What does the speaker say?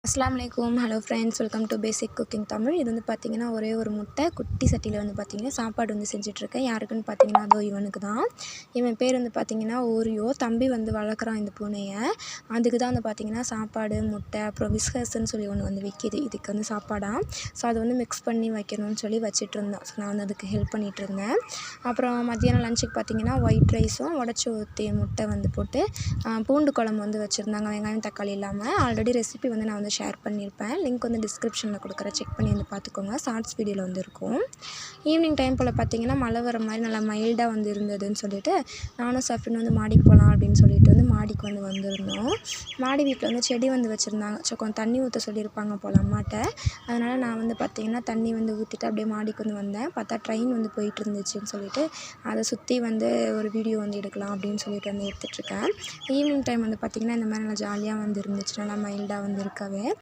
அஸ்ஸலாமு அலைக்கும். Hello friends, welcome to basic cooking Tamil. இது வந்து பார்த்திங்கன்னா ஒரே ஒரு முட்டை குட்டி சட்டியில் வந்து பார்த்திங்கன்னா சாப்பாடு வந்து செஞ்சிட்ருக்கேன். யாருக்குன்னு பார்த்திங்கன்னா அதோ இவனுக்கு தான். இவன் பேர் வந்து பார்த்திங்கன்னா ஓரியோ. தம்பி வந்து வளர்க்குறான் இந்த பூனையை. அதுக்கு தான் வந்து பார்த்திங்கன்னா சாப்பாடு, முட்டை, அப்புறம் விஸ்கர்ஸ்ன்னு சொல்லி ஒன்று வந்து விற்கிது. இதுக்கு வந்து சாப்பாடாக. ஸோ அதை வந்து மிக்ஸ் பண்ணி வைக்கணும்னு சொல்லி வச்சிட்ருந்தோம். ஸோ நான் வந்து அதுக்கு ஹெல்ப் பண்ணிகிட்ருந்தேன். அப்புறம் மத்தியானம் லஞ்சுக்கு பார்த்திங்கன்னா ஒயிட் ரைஸும் உடச்சி ஊற்றிய முட்டை வந்து போட்டு பூண்டு குழம்பு வந்து வச்சுருந்தாங்க, வெங்காயம் தக்காளி இல்லாமல். ஆல்ரெடி ரெசிபி வந்து நான் வந்து ஷேர் பண்ணியிருப்பேன். லிங்க் வந்து டிஸ்கிரிப்ஷனில் கொடுக்குறேன், செக் பண்ணி வந்து பார்த்துக்கோங்க. ஷார்ட்ஸ் வீடியோவில் வந்து இருக்கும். ஈவினிங் டைம் போல் பார்த்திங்கன்னா மழை வர மாதிரி நல்லா மைல்டாக வந்து இருந்ததுன்னு சொல்லிட்டு நானும் சஃப்ரின் வந்து மாடிக்கு போகலாம் அப்படின்னு சொல்லிட்டு வந்து மாடிக்கு வந்து வந்திருந்தோம். மாடி வீட்டில் வந்து செடி வந்து வச்சுருந்தாங்க. ஸோ கொஞ்சம் தண்ணி ஊற்ற சொல்லியிருப்பாங்க போல் அம்மாட்ட. அதனால் நான் வந்து பார்த்திங்கன்னா தண்ணி வந்து ஊற்றிட்டு அப்படியே மாடிக்கு வந்து வந்தேன். பார்த்தா ட்ரெயின் வந்து போயிட்டு இருந்துச்சுன்னு சொல்லிட்டு அதை சுற்றி வந்து ஒரு வீடியோ வந்து எடுக்கலாம் அப்படின்னு சொல்லிட்டு வந்து எடுத்துகிட்ருக்கேன். ஈவினிங் டைம் வந்து பார்த்திங்கன்னா இந்த மாதிரி நல்லா ஜாலியாக வந்து இருந்துச்சு, நல்லா மைல்டாக வந்து இருக்கவே.